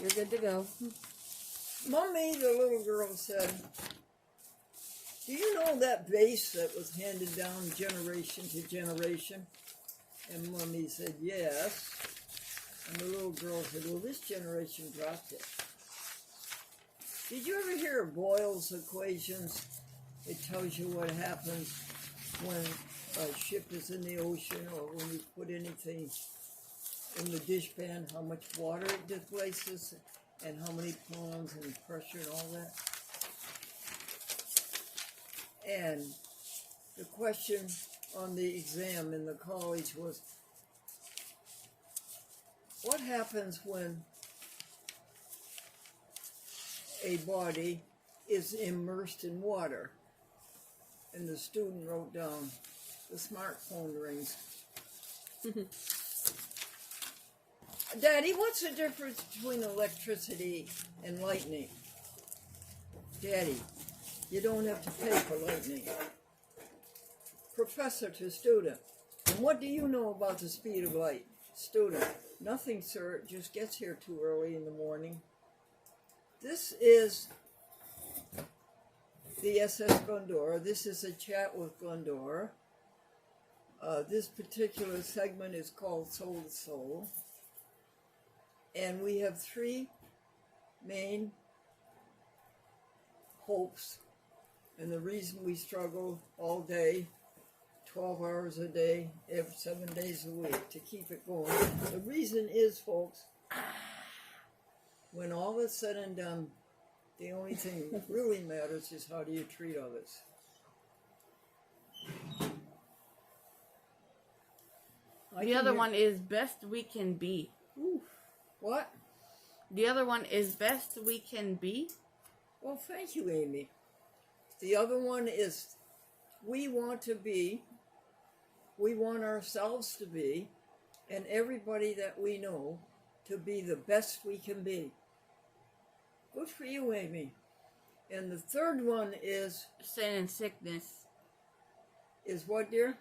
You're good to go. Mommy, the little girl said, do you know that vase that was handed down generation to generation? And Mommy said, yes. And the little girl said, well, this generation dropped it. Did you ever hear of Boyle's equations? It tells you what happens when a ship is in the ocean or when you put anything in the dishpan, how much water it displaces and how many pounds and pressure and all that. And the question on the exam in the college was, what happens when a body is immersed in water? And the student wrote down, the smartphone rings. Daddy, what's the difference between electricity and lightning? Daddy, you don't have to pay for lightning. Professor to student, and what do you know about the speed of light? Student, nothing, sir, it just gets here too early in the morning. This is the SS Glendora. This is a chat with Glendora. This particular segment is called Soul to Soul. And we have three main hopes. And the reason we struggle all day, 12 hours a day, 7 days a week to keep it going. The reason is, folks, when all is said and done, the only thing that really matters is how do you treat others. The other one is best we can be. Ooh. What? The other one is best we can be. Well, thank you, Amy. The other one is we want to be, we want ourselves to be, and everybody that we know to be the best we can be. Good for you, Amy. And the third one is... Sin and sickness. Is what, dear?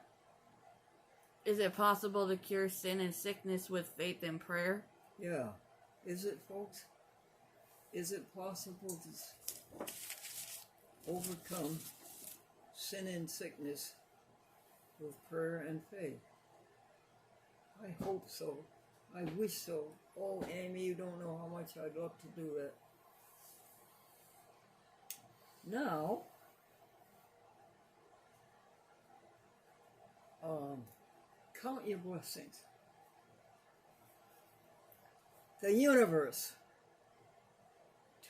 Is it possible to cure sin and sickness with faith and prayer? Yeah. Is it, folks? Is it possible to overcome sin and sickness with prayer and faith? I hope so. I wish so. Oh, Amy, you don't know how much I'd love to do that. Now, count your blessings. The universe.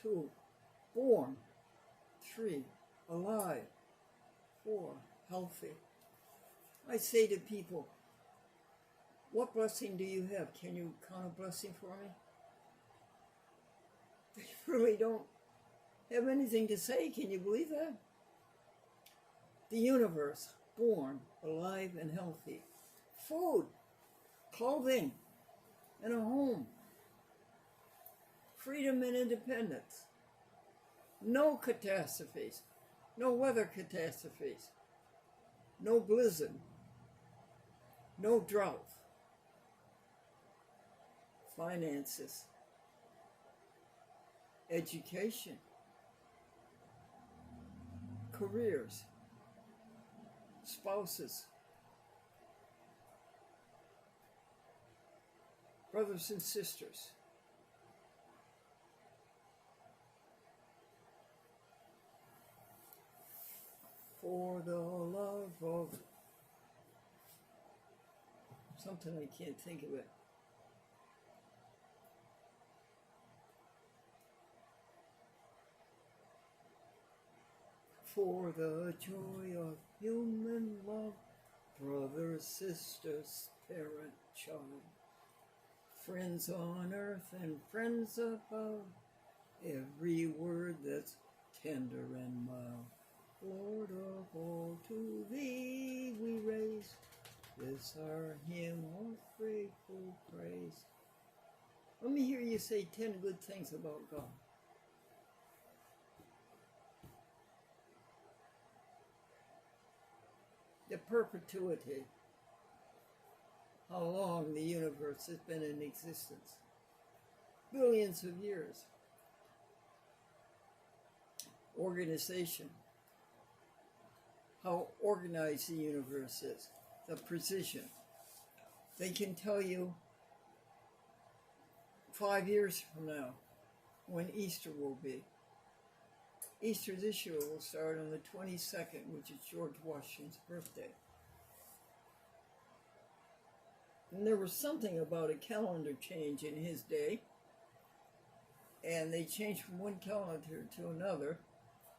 2, born. 3, alive. 4, healthy. I say to people, what blessing do you have? Can you count a blessing for me? They really don't have anything to say. Can you believe that? The universe, born, alive, and healthy. Food, clothing, and a home. Freedom and independence. No catastrophes. No weather catastrophes. No blizzard. No drought. Finances. Education. Careers. Spouses. Brothers and sisters. For the love of something, I can't think of it. For the joy of human love, brothers, sisters, parent, child, friends on earth and friends above, every word that's tender and mild. Lord of all, to thee we raise this our hymn of grateful praise. Let me hear you say 10 good things about God. The perpetuity, how long the universe has been in existence. billions of years. Organization. How organized the universe is. The precision. They can tell you 5 years from now when Easter will be. Easter this year will start on the 22nd, which is George Washington's birthday. And there was something about a calendar change in his day, and they changed from one calendar to another,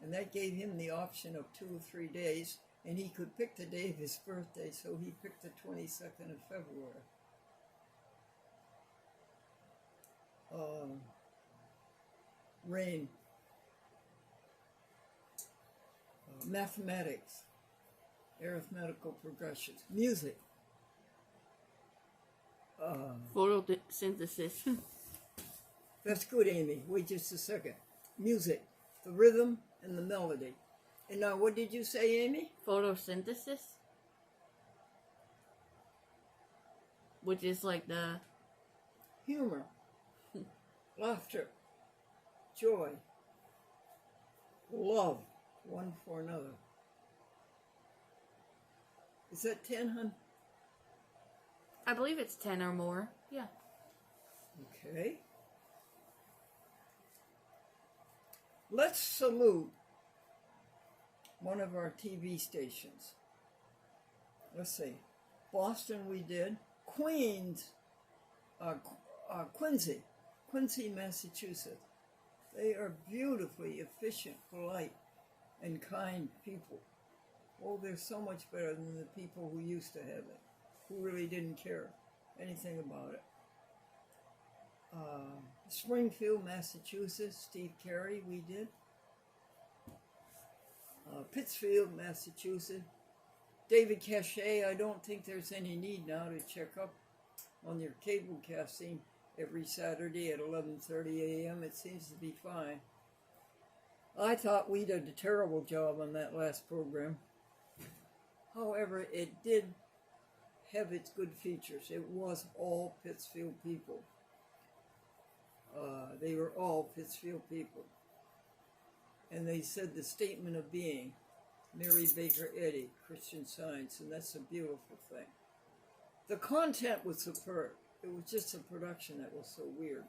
and that gave him the option of 2 or 3 days, and he could pick the day of his birthday, so he picked the 22nd of February. Rain. Mathematics. Arithmetical progressions. Music. Photosynthesis. That's good, Amy. Wait just a second. Music. The rhythm and the melody. And now, what did you say, Amy? Photosynthesis. Which is like the... Humor. Laughter. Joy. Love. One for another. Is that 10, hon? I believe it's 10 or more. Yeah. Okay. Let's salute one of our TV stations. Let's see. Boston we did. Quincy, Massachusetts. They are beautifully efficient, polite, and kind people. Oh, they're so much better than the people who used to have it, who really didn't care anything about it. Springfield, Massachusetts, Steve Carey, we did. Pittsfield, Massachusetts. David Cachet, I don't think there's any need now to check up on your cable casting every Saturday at 11:30 a.m. It seems to be fine. I thought we did a terrible job on that last program. However, it did have its good features. It was all Pittsfield people. They were all Pittsfield people. And they said the statement of being, Mary Baker Eddy, Christian Science, and that's a beautiful thing. The content was superb. It was just a production that was so weird.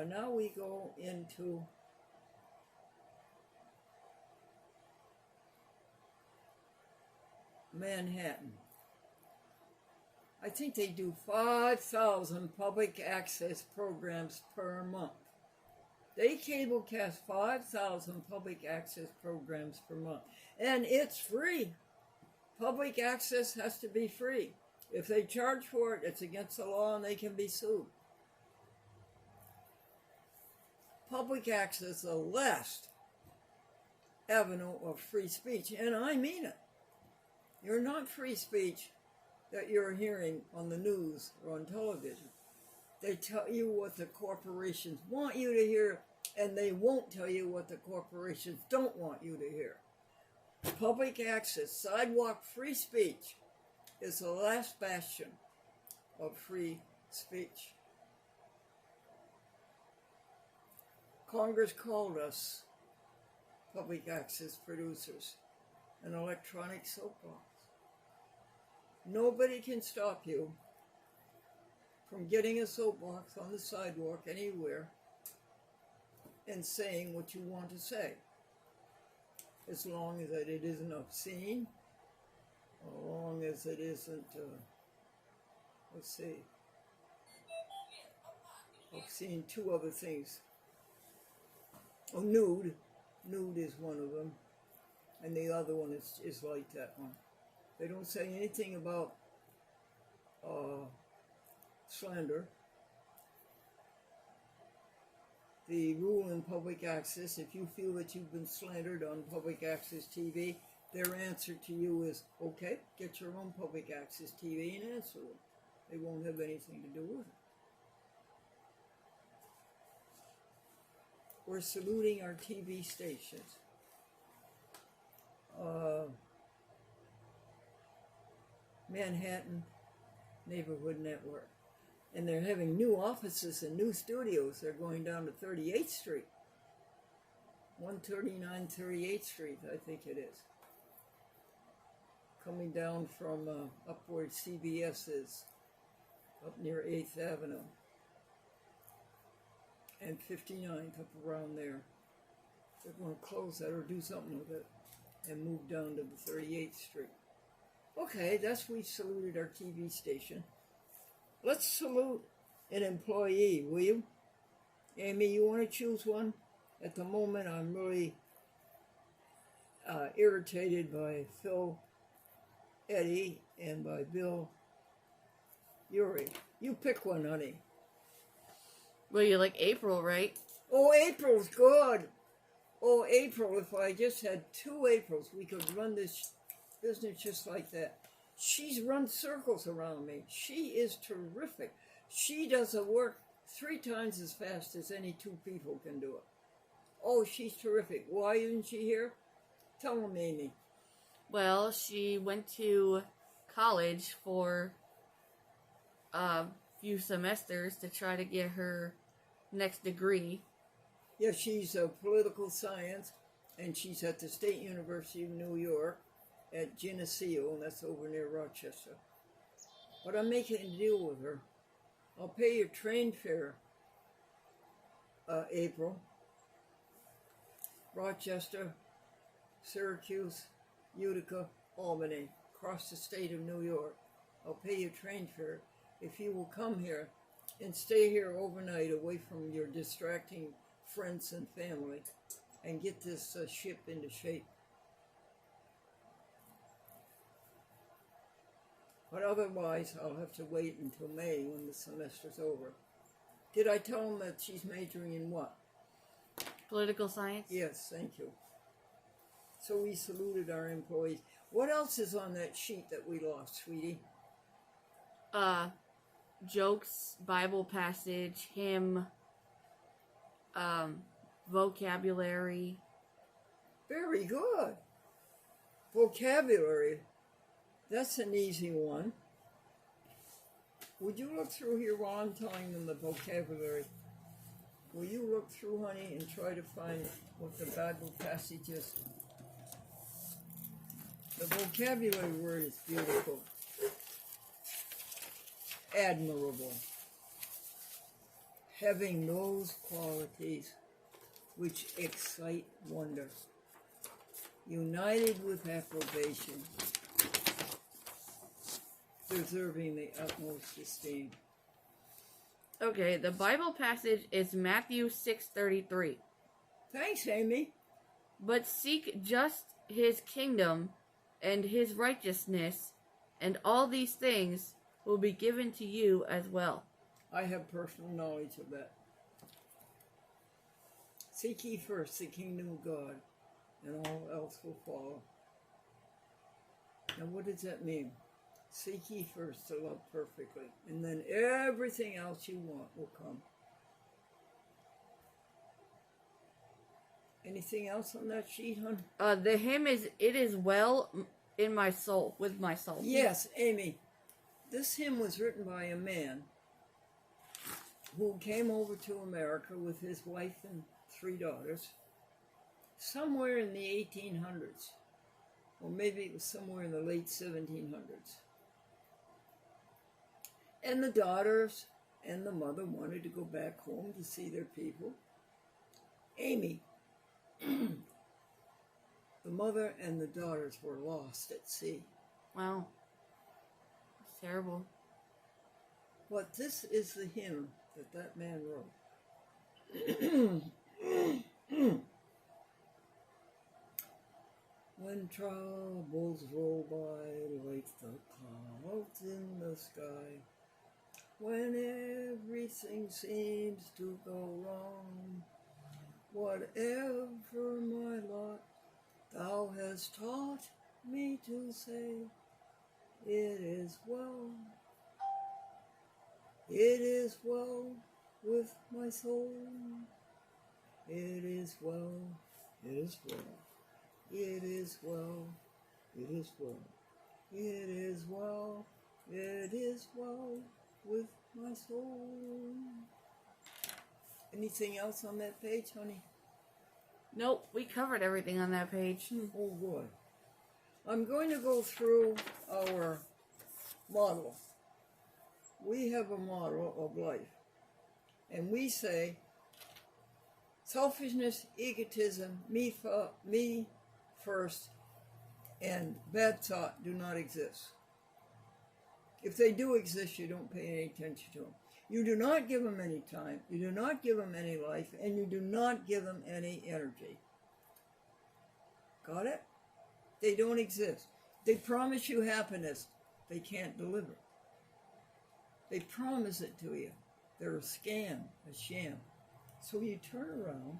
Now we go into Manhattan. I think they do 5,000 public access programs per month. They cablecast 5,000 public access programs per month. And it's free. Public access has to be free. If they charge for it, it's against the law and they can be sued. Public access is the last avenue of free speech, and I mean it. You're not free speech that you're hearing on the news or on television. They tell you what the corporations want you to hear, and they won't tell you what the corporations don't want you to hear. Public access, sidewalk free speech, is the last bastion of free speech. Congress called us public access producers an electronic soapbox. Nobody can stop you from getting a soapbox on the sidewalk anywhere and saying what you want to say, as long as that it isn't obscene, as long as it isn't, obscene, two other things. Oh, nude is one of them, and the other one is like that one. They don't say anything about slander. The rule in public access, if you feel that you've been slandered on public access TV, their answer to you is, okay, get your own public access TV and answer them. They won't have anything to do with it. We're saluting our TV stations. Manhattan Neighborhood Network. And they're having new offices and new studios. They're going down to 38th Street. 139 38th Street, I think it is. Coming down from up where CBS is, up near 8th Avenue. And 59th, up around there. They're going to close that or do something with it and move down to the 38th Street. Okay, we saluted our TV station. Let's salute an employee, will you? Amy, you want to choose one? At the moment, I'm really irritated by Phil Eddy and by Bill Uri. You pick one, honey. Well, you like April, right? Oh, April's good. Oh, April, if I just had 2 Aprils, we could run this business just like that. She's run circles around me. She is terrific. She does the work 3 times as fast as any 2 people can do it. Oh, she's terrific. Why isn't she here? Tell them, Amy. Well, she went to college for a few semesters to try to get her next degree. Yeah, she's a political science, and she's at the State University of New York at Geneseo, and that's over near Rochester. But I'm making a deal with her. I'll pay your train fare, April. Rochester, Syracuse, Utica, Albany, across the state of New York. I'll pay your train fare if you will come here and stay here overnight away from your distracting friends and family and get this ship into shape. But otherwise, I'll have to wait until May when the semester's over. Did I tell them that she's majoring in what? Political science? Yes, thank you. So we saluted our employees. What else is on that sheet that we lost, sweetie? Jokes, Bible passage, hymn, vocabulary. Very good. Vocabulary. That's an easy one. Would you look through here while I'm telling them the vocabulary? Will you look through, honey, and try to find what the Bible passage is? The vocabulary word is beautiful. Admirable. Having those qualities which excite wonder. United with approbation. Deserving the utmost esteem. Okay, the Bible passage is Matthew 6:33. Thanks, Amy. But seek just his kingdom and his righteousness, and all these things will be given to you as well. I have personal knowledge of that. Seek ye first the kingdom of God, and all else will follow. Now, what does that mean? Seek ye first to love perfectly, and then everything else you want will come. Anything else on that sheet, hon? The hymn is, "It is well in my soul," with my soul. Yes, Amy. This hymn was written by a man who came over to America with his wife and 3 daughters somewhere in the 1800s, or maybe it was somewhere in the late 1700s. And the daughters and the mother wanted to go back home to see their people. Amy, the mother and the daughters were lost at sea. Wow. It's terrible. But this is the hymn that man wrote. When troubles roll by like the clouds in the sky, when everything seems to go wrong, whatever my lot, thou hast taught me to say, it is well. It is well with my soul. It is well. It is well. It is well. It is well. It is well. It is well with my soul. Anything else on that page, honey? Nope, we covered everything on that page. Oh, boy. I'm going to go through our model. We have a model of life. And we say, selfishness, egotism, me first, and bad thought do not exist. If they do exist, you don't pay any attention to them. You do not give them any time, you do not give them any life, and you do not give them any energy. Got it? They don't exist. They promise you happiness. They can't deliver. They promise it to you. They're a scam, a sham. So you turn around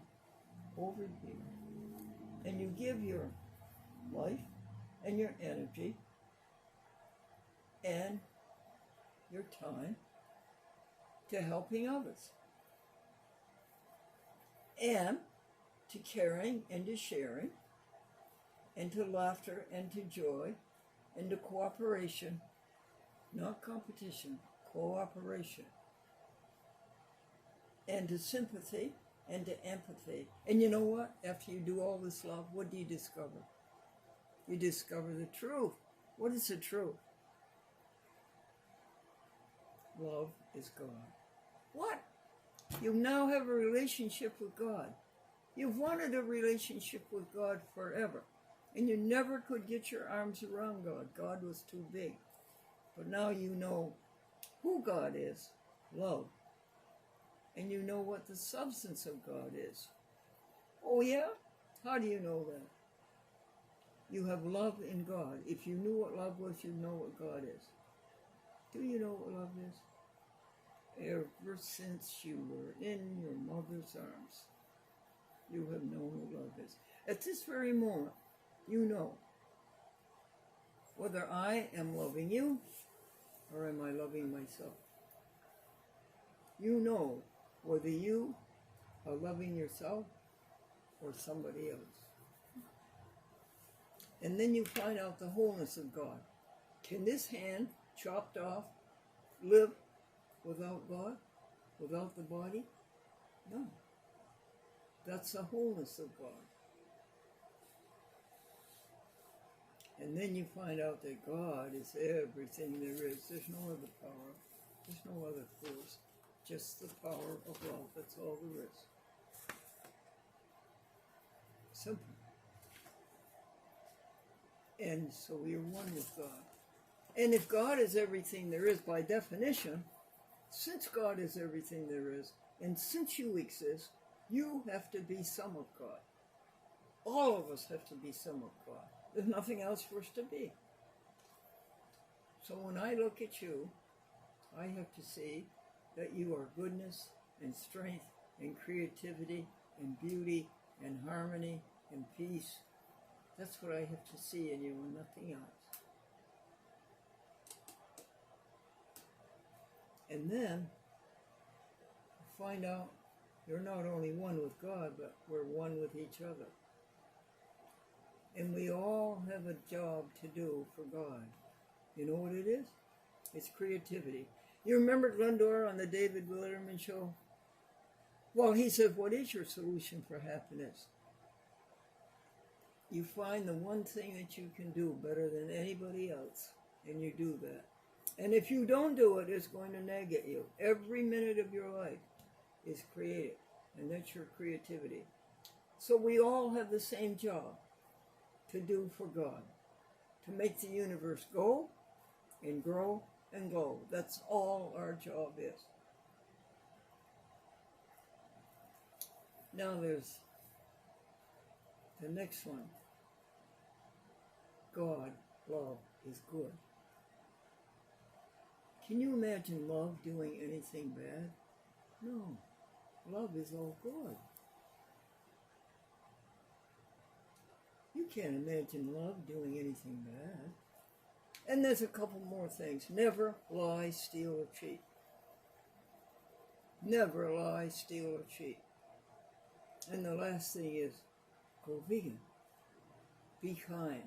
over here and you give your life and your energy and your time to helping others and to caring and to sharing and to laughter and to joy and to cooperation, not competition, cooperation, and to sympathy and to empathy. And you know what? After you do all this love, what do you discover? You discover the truth. What is the truth? Love is God. What? You now have a relationship with God. You've wanted a relationship with God forever. And you never could get your arms around God. God was too big. But now you know who God is, love. And you know what the substance of God is. Oh yeah? How do you know that? You have love in God. If you knew what love was, you know what God is. Do you know what love is? Ever since you were in your mother's arms, you have known what love is. At this very moment, you know whether I am loving you or am I loving myself. You know whether you are loving yourself or somebody else. And then you find out the wholeness of God. Can this hand, chopped off, live without God, without the body? No. That's the wholeness of God. And then you find out that God is everything there is. There's no other power. There's no other force. Just the power of love. That's all there is. Simple. And so you're one with God. And if God is everything there is, by definition, since God is everything there is, and since you exist, you have to be some of God. All of us have to be some of God. There's nothing else for us to be. So when I look at you, I have to see that you are goodness and strength and creativity and beauty and harmony and peace. That's what I have to see in you and nothing else. And then find out you're not only one with God, but we're one with each other. And we all have a job to do for God. You know what it is? It's creativity. You remember Glendora on the David Letterman show? Well, he said, what is your solution for happiness? You find the one thing that you can do better than anybody else, and you do that. And if you don't do it, it's going to nag at you. Every minute of your life is creative, and that's your creativity. So we all have the same job to do for God, to make the universe go and grow and glow. That's all our job is. Now there's the next one. God, love, is good. Can you imagine love doing anything bad? No. Love is all good. You can't imagine love doing anything bad. And there's a couple more things. Never lie, steal, or cheat. Never lie, steal, or cheat. And the last thing is, go vegan. Be kind.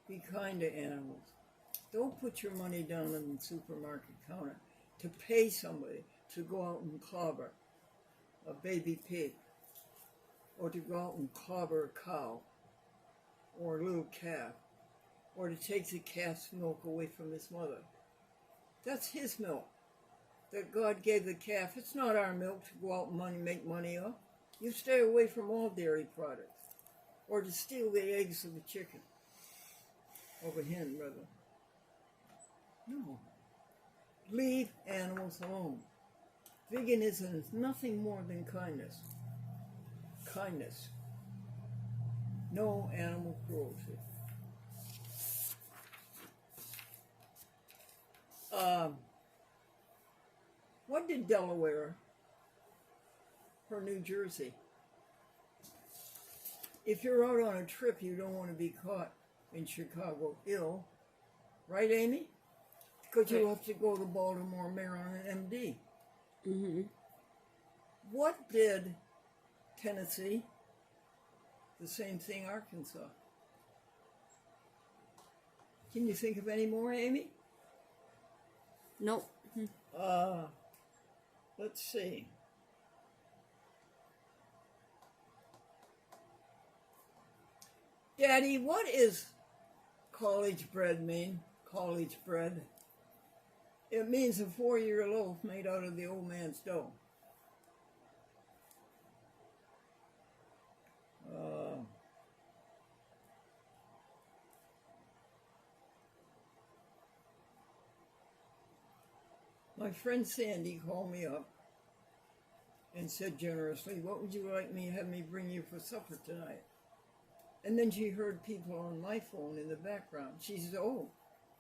Be kind to animals. Don't put your money down on the supermarket counter. to pay somebody to go out and clobber a baby pig, or to go out and clobber a cow, or a little calf, or to take the calf's milk away from his mother. That's his milk that God gave the calf. It's not our milk to go out and make money off. You stay away from all dairy products, or to steal the eggs of the chicken, of a hen, rather. No. Leave animals alone. Veganism is nothing more than kindness. Kindness. No animal cruelty. What did Delaware, or New Jersey? If you're out on a trip, you don't want to be caught in Chicago ill, right, Amy? Because you'll have to go to Baltimore, Maryland, MD. Mm-hmm. What did Tennessee? The same thing, Arkansas. Can you think of any more, Amy? Nope. Let's see. Daddy, what is college bread mean? College bread. It means a 4-year loaf made out of the old man's dough. My friend Sandy called me up and said generously, "What would you like me to have me bring you for supper tonight?" And then she heard people on my phone in the background. She said, "Oh,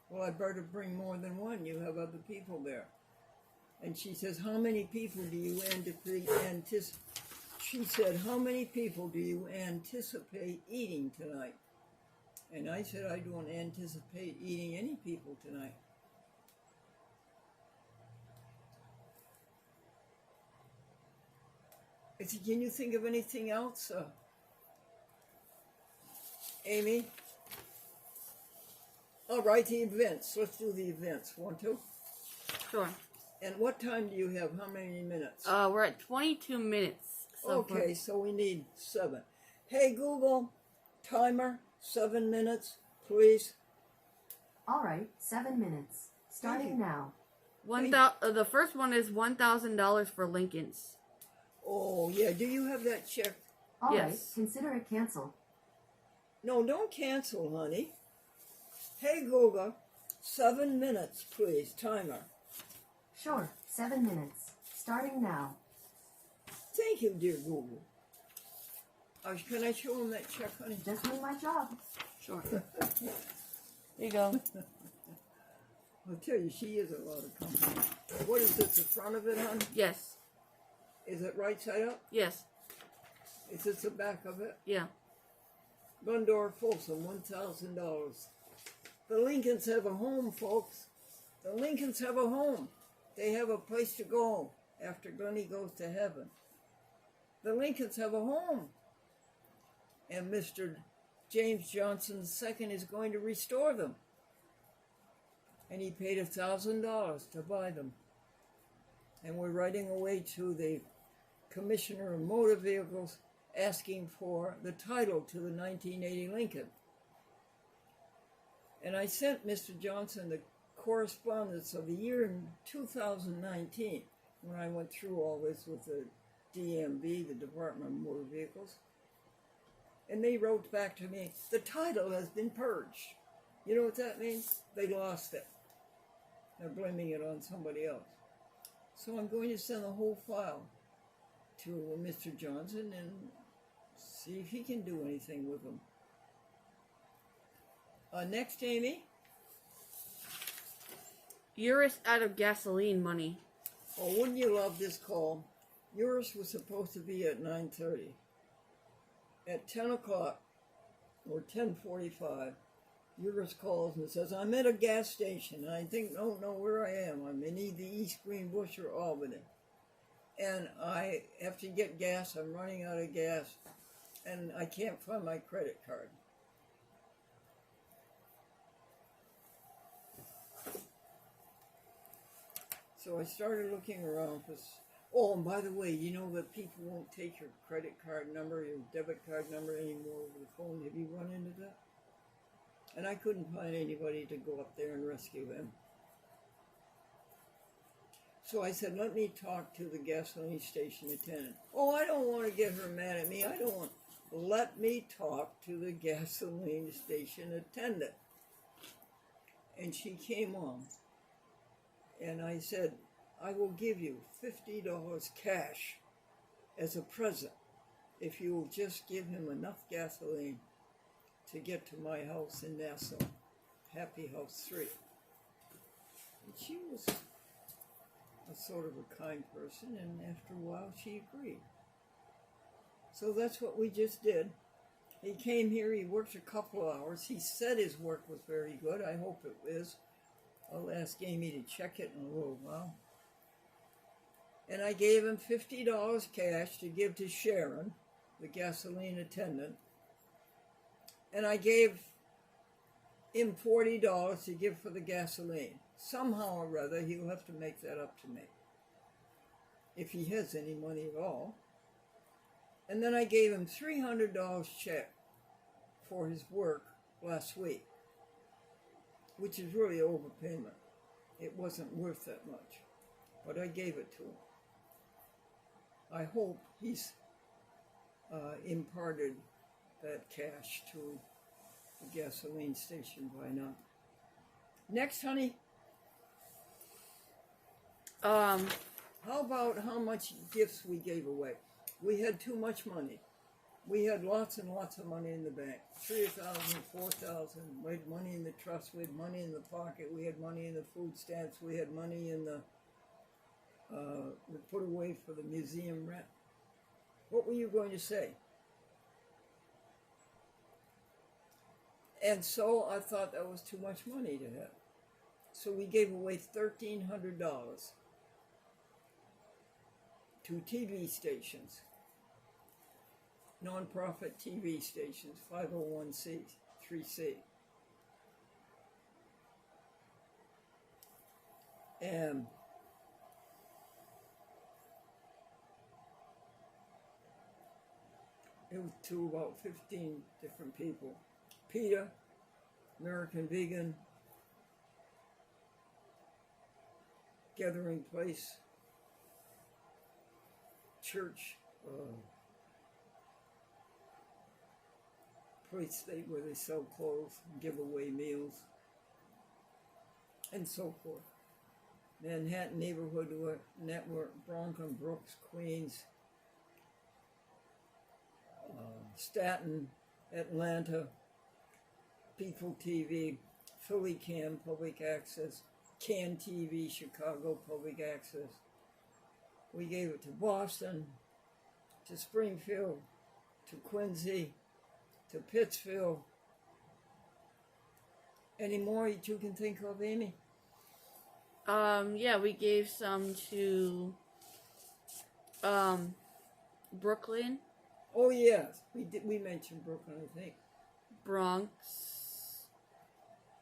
well, I better bring more than one. You have other people there." And she says, "How many people do you anticipate?" She said, "How many people do you anticipate eating tonight?" And I said, "I don't anticipate eating any people tonight." I said, "Can you think of anything else, Amy?" All right, the events. Let's do the events. Want to? Sure. And what time do you have? How many minutes? We're at 22 minutes. So Okay, so we need 7. Hey, Google, timer, 7 minutes, please. All right, 7 minutes. Starting now. The first one is $1,000 for Lincoln's. Oh, yeah. Do you have that check? All right, Yes. consider it canceled. No, don't cancel, honey. Hey, Google, 7 minutes, please, timer. Sure, 7 minutes. Starting now. Thank you, dear Google. Can I show him that check, honey? Just doing my job. Sure. Here you go. I'll tell you, she is a lot of company. What is this, the front of it, hon? Yes. Is it right side up? Yes. Is this the back of it? Yeah. Gundor Folsom, $1,000. The Lincolns have a home, folks. The Lincolns have a home. They have a place to go after Glennie goes to heaven. The Lincolns have a home. And Mr. James Johnson II is going to restore them. And he paid $1,000 to buy them. And we're writing away to the Commissioner of Motor Vehicles asking for the title to the 1980 Lincoln. And I sent Mr. Johnson the correspondence of the year in 2019 when I went through all this with the DMV, the Department of Motor Vehicles. And they wrote back to me, the title has been purged. You know what that means? They lost it. They're blaming it on somebody else. So I'm going to send the whole file to Mr. Johnson and see if he can do anything with them. Next, Amy. Eurus out of gasoline money. Oh, wouldn't you love this call? Yours was supposed to be at 9:30. At 10 o'clock, or 10:45, Eurus calls and says, "I'm at a gas station, and I don't know where I am. I'm in either East Greenbush or Albany. And I have to get gas. I'm running out of gas, and I can't find my credit card." So I started looking around for. Oh, and by the way, you know that people won't take your credit card number, your debit card number anymore over the phone. Have you run into that? And I couldn't find anybody to go up there and rescue him. So I said, let me talk to the gasoline station attendant. Oh, I don't want to get her mad at me. I don't want. Let me talk to the gasoline station attendant. And she came on. And I said, I will give you $50 cash as a present if you will just give him enough gasoline to get to my house in Nassau, Happy House 3. And she was a sort of a kind person, and after a while she agreed. So that's what we just did. He came here, he worked a couple hours. He said his work was very good. I hope it is. I'll ask Amy to check it in a little while. And I gave him $50 cash to give to Sharon, the gasoline attendant. And I gave him $40 to give for the gasoline. Somehow or other, he'll have to make that up to me, if he has any money at all. And then I gave him $300 check for his work last week, which is really overpayment. It wasn't worth that much, but I gave it to him. I hope he's imparted that cash to the gasoline station by now. Next, honey. How about how much gifts we gave away? We had too much money. We had lots and lots of money in the bank. 3,000, 4,000. We had money in the trust. We had money in the pocket. We had money in the food stamps. We had money in the we put away for the museum rent. What were you going to say? And so I thought that was too much money to have. So we gave away $1,300 to TV stations, non-profit TV stations, 501c3c. And it was to about 15 different people. PETA, American Vegan, Gathering Place, church, place where they sell clothes, give away meals, and so forth. Manhattan Neighborhood Network, Bronx, Brooks, Queens, Staten, Atlanta, People TV, Philly Cam, Public Access, Can TV, Chicago, Public Access. We gave it to Boston, to Springfield, to Quincy, to Pittsfield. Any more you can think of, Amy? Yeah, we gave some to Brooklyn. Oh yes, we mentioned Brooklyn, I think. Bronx,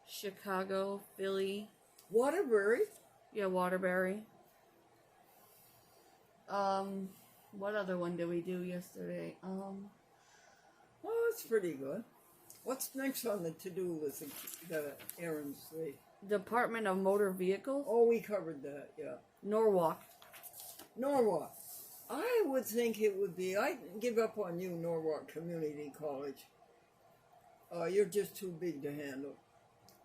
Chicago, Philly. Waterbury. Yeah, Waterbury. What other one did we do yesterday? Oh, that's pretty good. What's next on the to-do list, the errands? Department of Motor Vehicles. Oh, we covered that, yeah. Norwalk. Norwalk. I would think it would be, I give up on you, Norwalk Community College. You're just too big to handle.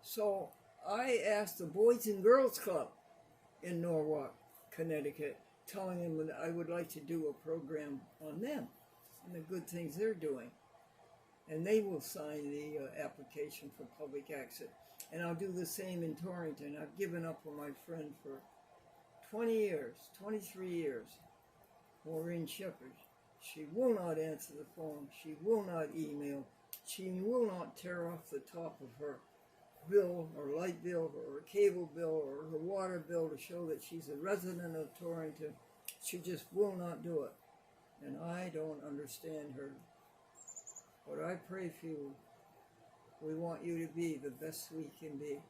So I asked the Boys and Girls Club in Norwalk, Connecticut, telling them that I would like to do a program on them and the good things they're doing. And they will sign the application for public access. And I'll do the same in Torrington. I've given up on my friend for 20 years, 23 years, Maureen Shepard. She will not answer the phone. She will not email. She will not tear off the top of her bill or light bill or her cable bill or her water bill to show that she's a resident of Torrington. She just will not do it. And I don't understand her. But I pray for you. We want you to be the best we can be.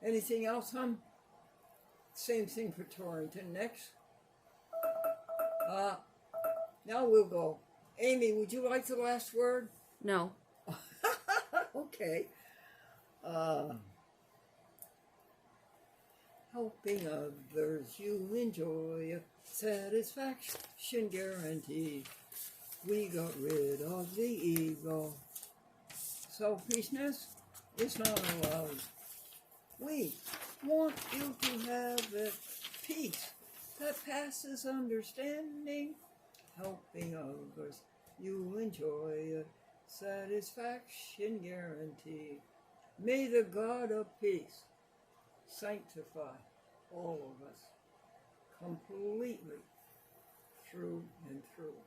Anything else, hon? Same thing for Torrington. Next. Now we'll go. Amy, would you like the last word? No. Okay. Helping others, you enjoy a satisfaction guarantee. We got rid of the ego. Selfishness is not allowed. We want you to have a peace that passes understanding. Helping others, you enjoy a satisfaction guarantee. May the God of peace sanctify all of us completely through and through.